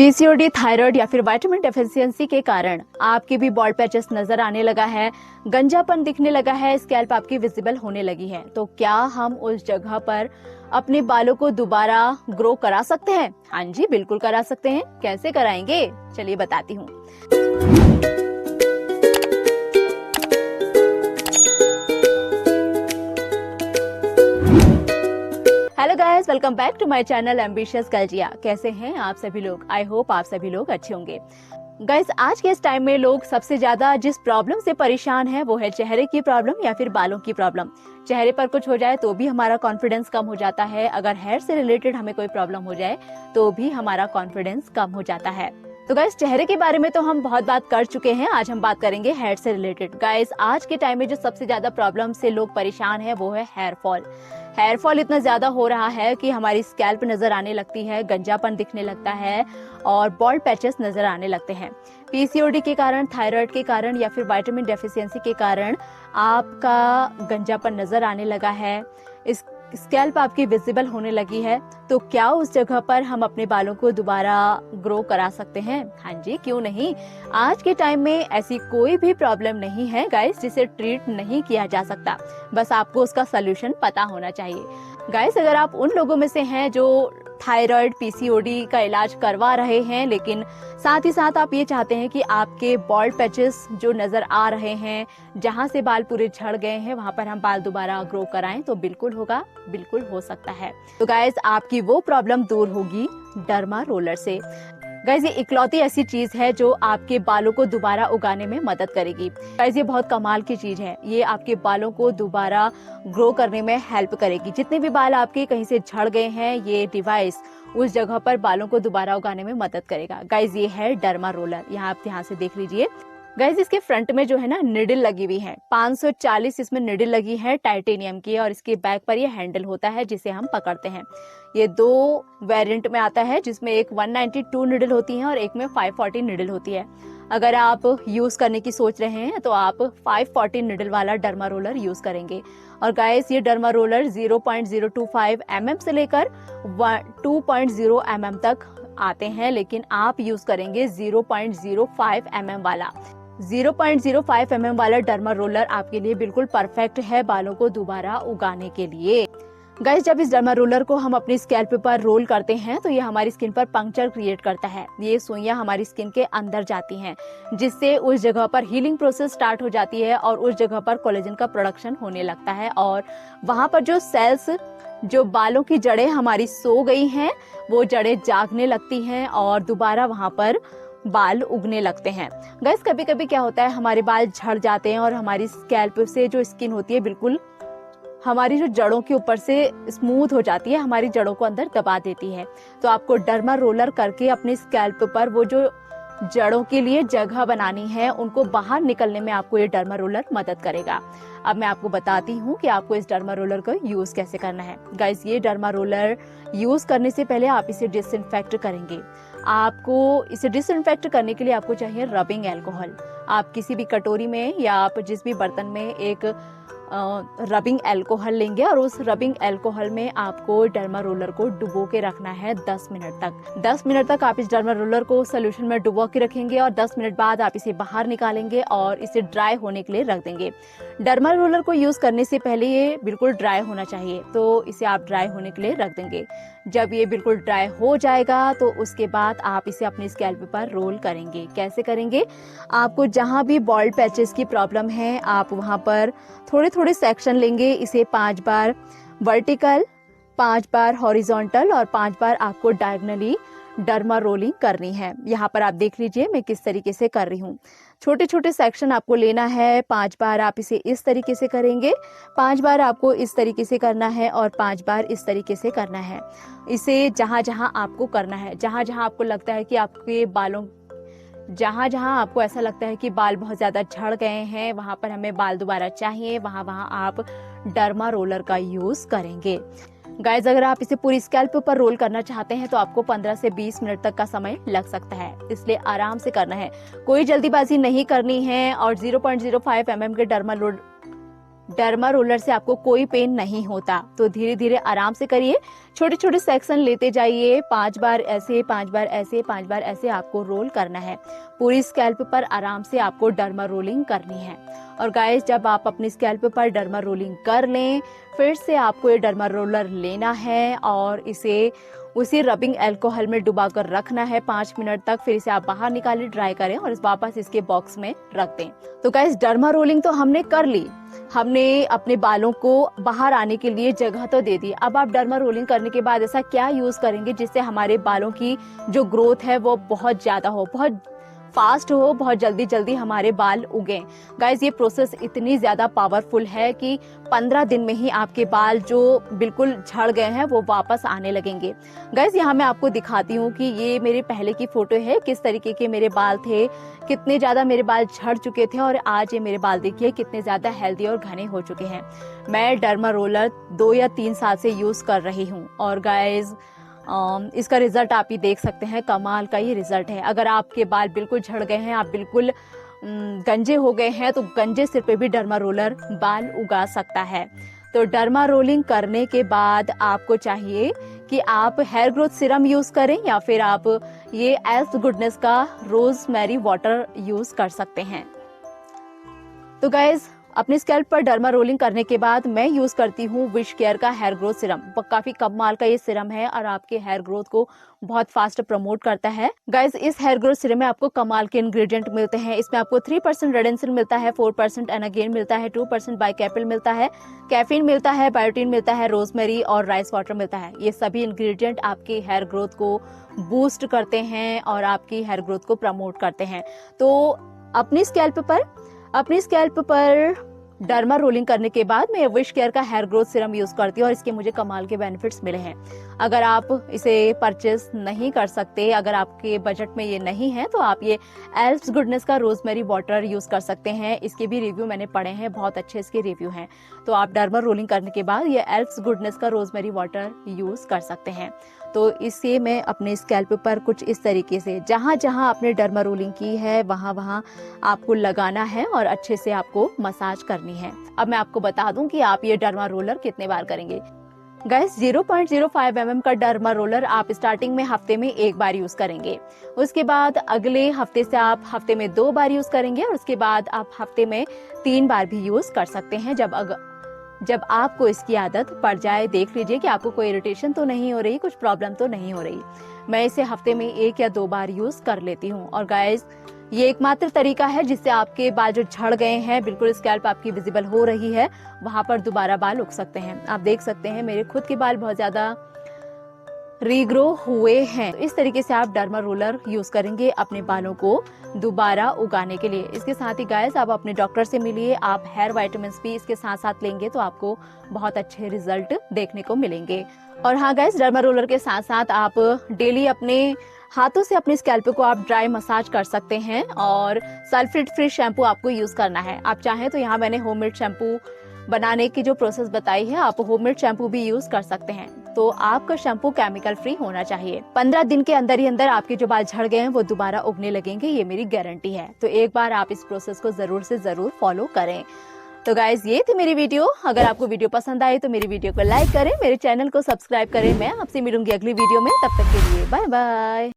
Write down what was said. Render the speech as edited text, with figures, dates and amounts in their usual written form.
PCOD, thyroid या फिर vitamin deficiency के कारण आपके भी बॉल्ड पैचेस नजर आने लगा है, गंजापन दिखने लगा है, स्कैल्प आपकी विजिबल होने लगी है, तो क्या हम उस जगह पर अपने बालों को दोबारा ग्रो करा सकते हैं? हाँ जी, बिल्कुल करा सकते हैं। कैसे कराएंगे, चलिए बताती हूँ। Hello guys, welcome back to my channel ambitious कलजिया। कैसे हैं आप सभी लोग? आई होप आप सभी लोग अच्छे होंगे। गाइस, आज के इस टाइम में लोग सबसे ज्यादा जिस प्रॉब्लम से परेशान है वो है चेहरे की प्रॉब्लम या फिर बालों की प्रॉब्लम। चेहरे पर कुछ हो जाए तो भी हमारा कॉन्फिडेंस कम हो जाता है। अगर हेयर से रिलेटेड हमें कोई प्रॉब्लम हो जाए तो भी हमारा कॉन्फिडेंस कम हो जाता है। तो गाइस, चेहरे के बारे में तो हम बहुत बात कर चुके हैं, आज हम बात करेंगे हेयर से रिलेटेड। गाइस, आज के टाइम में जो सबसे ज्यादा प्रॉब्लम से लोग परेशान है वो है हेयर फॉल। हेयर फॉल इतना ज्यादा हो रहा है कि हमारी स्कैल्प नजर आने लगती है, गंजापन दिखने लगता है और बॉल्ड पैचेस नजर आने लगते हैं। पीसीओडी के कारण, थायराइड के कारण या फिर विटामिन डेफिशिएंसी के कारण आपका गंजापन नजर आने लगा है, इस स्कैल्प आपकी विजिबल होने लगी है। तो क्या उस जगह पर हम अपने बालों को दोबारा ग्रो करा सकते हैं? हाँ जी, क्यों नहीं। आज के टाइम में ऐसी कोई भी प्रॉब्लम नहीं है गाइस जिसे ट्रीट नहीं किया जा सकता, बस आपको उसका सलूशन पता होना चाहिए। गाइस, अगर आप उन लोगों में से हैं जो थायराइड, पीसीओडी का इलाज करवा रहे हैं, लेकिन साथ ही साथ आप ये चाहते हैं कि आपके बॉल्ड पैचेस जो नजर आ रहे हैं, जहां से बाल पूरे झड़ गए हैं, वहां पर हम बाल दोबारा ग्रो कराएं, तो बिल्कुल होगा, बिल्कुल हो सकता है। तो गाइस, आपकी वो प्रॉब्लम दूर होगी डर्मा रोलर से। गाइस, ये इकलौती ऐसी चीज है जो आपके बालों को दोबारा उगाने में मदद करेगी। गाइस, ये बहुत कमाल की चीज है, ये आपके बालों को दोबारा ग्रो करने में हेल्प करेगी। जितने भी बाल आपके कहीं से झड़ गए हैं, ये डिवाइस उस जगह पर बालों को दोबारा उगाने में मदद करेगा। गाइस, ये है डर्मा रोलर, यहाँ आप ध्यान से देख लीजिए। गाइस, इसके फ्रंट में जो है ना निडल लगी हुई है, 540 इसमें निडल लगी है टाइटेनियम की, और इसके बैक पर ये हैंडल होता है जिसे हम पकड़ते हैं। ये दो वेरिएंट में आता है, जिसमें एक 192 निडल होती है और एक में 540 निडल होती है। अगर आप यूज करने की सोच रहे हैं तो आप 540 निडल वाला डर्मा रोलर यूज करेंगे। और गाइस, ये डर्मा रोलर 0.025 mm से लेकर 2.0 mm तक आते हैं, लेकिन आप यूज करेंगे 0.05 mm वाला। 0.05 mm वाला डर्मा रोलर आपके लिए बिल्कुल परफेक्ट है बालों को दोबारा उगाने के लिए। गाइस, जब इस डर्मा रोलर को हम अपनी स्कैल्प पर रोल करते हैं तो ये हमारी स्किन पर पंक्चर क्रिएट करता है। ये सुइयां हमारी स्किन के अंदर जाती हैं, जिससे उस जगह पर हीलिंग प्रोसेस स्टार्ट हो जाती है और उस जगह पर कोलेजन का प्रोडक्शन होने लगता है, और वहां पर जो सेल्स, जो बालों की जड़ें हमारी सो गई हैं, वो जड़ें जागने लगती हैं और दोबारा वहां पर बाल उगने लगते हैं। गाइस, कभी कभी क्या होता है, हमारे बाल झड़ जाते हैं और हमारी स्कैल्प से जो स्किन होती है बिल्कुल हमारी जो जड़ों के ऊपर से स्मूथ हो जाती है, हमारी जड़ों को अंदर दबा देती है। तो आपको डर्मा रोलर करके अपने स्कैल्प पर वो जो जड़ों के लिए जगह बनानी है, उनको बाहर निकलने में आपको ये डर्मा रोलर मदद करेगा। अब मैं आपको बताती हूँ कि आपको इस डर्मा रोलर को यूज कैसे करना है। गाइस, ये डर्मा रोलर यूज करने से पहले आप इसे डिसइंफेक्ट करेंगे। आपको इसे डिसइंफेक्ट करने के लिए आपको चाहिए रबिंग एल्कोहल। आप किसी भी कटोरी में या आप जिस भी बर्तन में एक रबिंग एल्कोहल लेंगे और उस रबिंग एल्कोहल में आपको डर्मा रोलर को डुबो के रखना है 10 मिनट तक। 10 मिनट तक आप इस डर्मा रोलर को सोल्यूशन में डुबो के रखेंगे और 10 मिनट बाद आप इसे बाहर निकालेंगे और इसे ड्राई होने के लिए रख देंगे। डर्मा रोलर को यूज करने से पहले ये बिल्कुल ड्राई होना चाहिए, तो इसे आप ड्राई होने के लिए रख देंगे। जब ये बिल्कुल ड्राई हो जाएगा तो उसके बाद आप इसे अपनी स्कैल्प पर रोल करेंगे। कैसे करेंगे? आपको जहां भी बॉल्ड पैचेस की प्रॉब्लम है, आप वहां पर थोड़े थोड़े सेक्शन लेंगे। इसे 5 बार वर्टिकल, 5 बार हॉरिजॉन्टल और 5 बार आपको डायगोनली डर्मा रोलिंग करनी है। यहाँ पर आप देख लीजिए मैं किस तरीके से कर रही हूँ। छोटे छोटे सेक्शन आपको लेना है। 5 बार आप इसे इस तरीके से करेंगे, 5 बार आपको इस तरीके से करना है और 5 बार इस तरीके से करना है। इसे जहां जहां आपको करना है, जहां जहां आपको लगता है कि आपके बालों, जहां जहां आपको ऐसा लगता है कि बाल बहुत ज्यादा झड़ गए हैं, वहां पर हमें बाल दोबारा चाहिए, वहां वहां आप डर्मा रोलर का यूज करेंगे। गाइस, अगर आप इसे पूरी स्कैल्प पर रोल करना चाहते हैं तो आपको 15 से 20 मिनट तक का समय लग सकता है, इसलिए आराम से करना है, कोई जल्दीबाजी नहीं करनी है। और 0.05 mm के डर्मा रोलर से आपको कोई पेन नहीं होता, तो धीरे धीरे आराम से करिए। छोटे छोटे सेक्शन लेते जाइए, 5 बार ऐसे, 5 बार ऐसे, 5 बार ऐसे आपको रोल करना है। पूरी स्कैल्प पर आराम से आपको डर्मा रोलिंग करनी है। और गाइस, जब आप अपनी स्कैल्प पर डर्मा रोलिंग कर लें, फिर से आपको ये डर्मा रोलर लेना है और इसे उसी रबिंग अल्कोहल में डुबा कर रखना है 5 मिनट तक। फिर इसे आप बाहर निकालें, ड्राई करें और वापस इसके बॉक्स में रख दें। तो गाइस, डर्मा रोलिंग तो हमने कर ली, हमने अपने बालों को बाहर आने के लिए जगह तो दे दी। अब आप डर्मा रोलिंग करने के बाद ऐसा क्या यूज करेंगे जिससे हमारे बालों की जो ग्रोथ है वो बहुत ज्यादा हो, बहुत फास्ट हो, बहुत जल्दी जल्दी हमारे बाल उगे। गाइज, ये प्रोसेस इतनी ज्यादा पावरफुल है कि 15 दिन में ही आपके बाल जो बिल्कुल झड़ गए हैं वो वापस आने लगेंगे। गाइज, यहाँ मैं आपको दिखाती हूँ कि ये मेरे पहले की फोटो है, किस तरीके के मेरे बाल थे, कितने ज्यादा मेरे बाल झड़ चुके थे और आज ये मेरे बाल देखिए कितने ज्यादा हेल्दी और घने हो चुके हैं। मैं डर्मा रोलर 2 या 3 साल से यूज कर रही हूँ और गाइज इसका रिजल्ट आप ही देख सकते हैं, कमाल का ये रिजल्ट है। अगर आपके बाल बिल्कुल झड़ गए हैं, आप बिल्कुल गंजे हो गए हैं, तो गंजे सिर पे भी डर्मा रोलर बाल उगा सकता है। तो डर्मा रोलिंग करने के बाद आपको चाहिए कि आप हेयर ग्रोथ सीरम यूज करें या फिर आप ये एल्फ गुडनेस का रोजमेरी वाटर यूज कर सकते हैं। तो गाइज, अपने स्कैल्प पर डर्मा रोलिंग करने के बाद मैं यूज करती हूँ विश केयर का हेयर ग्रोथ सीरम। काफी कमाल का ये सीरम है और आपके हेयर ग्रोथ को बहुत फास्ट प्रमोट करता है। गाइज, इस हेयर ग्रोथ सीरम में आपको कमाल के इंग्रेडिएंट मिलते हैं। इसमें आपको 3% रेडेंसिल मिलता है, 4% एनागेन मिलता है, 2% बाइकैपिल मिलता है, कैफीन मिलता है, बायोटीन मिलता है, रोजमेरी और राइस वाटर मिलता है। ये सभी इंग्रेडिएंट आपके हेयर ग्रोथ को बूस्ट करते हैं और आपकी हेयर ग्रोथ को प्रमोट करते हैं। तो अपनी स्कैल्प पर डर्मा रोलिंग करने के बाद मैं विश केयर का हेयर ग्रोथ सीरम यूज करती हूँ और इसके मुझे कमाल के बेनिफिट्स मिले हैं। अगर आप इसे परचेस नहीं कर सकते, अगर आपके बजट में ये नहीं है, तो आप ये एल्फ्स गुडनेस का रोजमेरी वाटर यूज कर सकते हैं। इसके भी रिव्यू मैंने पढ़े हैं, बहुत अच्छे इसके रिव्यू हैं। तो आप डर्मा रोलिंग करने के बाद ये एल्फ्स गुडनेस का रोजमेरी वाटर यूज कर सकते हैं। तो इसे मैं अपने स्कैल्प पर कुछ इस तरीके से जहां जहां आपने डर्मा रोलिंग की है वहां वहां आपको लगाना है और अच्छे से आपको मसाज करनी है। अब मैं आपको बता दूं कि आप ये डर्मा रोलर कितने बार करेंगे। गाइस, 0.05 mm का डर्मा रोलर आप स्टार्टिंग में हफ्ते में 1 बार यूज करेंगे। उसके बाद अगले हफ्ते से आप हफ्ते में 2 बार यूज करेंगे और उसके बाद आप हफ्ते में 3 बार भी यूज कर सकते हैं। जब आपको इसकी आदत पड़ जाए, देख लीजिए कि आपको कोई इरिटेशन तो नहीं हो रही, कुछ प्रॉब्लम तो नहीं हो रही। मैं इसे हफ्ते में 1 या 2 बार यूज कर लेती हूँ। और गाइस, ये एकमात्र तरीका है जिससे आपके बाल जो झड़ गए हैं, बिल्कुल स्कैल्प आपकी विजिबल हो रही है, वहां पर दोबारा बाल उग सकते हैं। आप देख सकते हैं मेरे खुद के बाल बहुत ज्यादा रीग्रो हुए हैं। इस तरीके से आप डर्मा रोलर यूज करेंगे अपने बालों को दोबारा उगाने के लिए। इसके साथ ही गाइस, आप अपने डॉक्टर से मिलिए, आप हेयर वाइटामिन भी इसके साथ साथ लेंगे तो आपको बहुत अच्छे रिजल्ट देखने को मिलेंगे। और हाँ गाइस, डर्मा रोलर के साथ साथ आप डेली अपने हाथों से अपने स्कैल्प को आप ड्राई मसाज कर सकते हैं और सल्फेट फ्री शैम्पू आपको यूज करना है। आप चाहें तो यहाँ मैंने होममेड शैम्पू बनाने की जो प्रोसेस बताई है, आप होममेड शैम्पू भी यूज कर सकते हैं। तो आपका शैम्पू केमिकल फ्री होना चाहिए। 15 दिन के अंदर ही अंदर आपके जो बाल झड़ गए हैं वो दोबारा उगने लगेंगे, ये मेरी गारंटी है। तो एक बार आप इस प्रोसेस को जरूर से जरूर फॉलो करें। तो गाइज, ये थी मेरी वीडियो। अगर आपको वीडियो पसंद आए तो मेरी वीडियो को लाइक करें, मेरे चैनल को सब्सक्राइब करें। मैं आपसे मिलूंगी अगली वीडियो में, तब तक के लिए बाय बाय।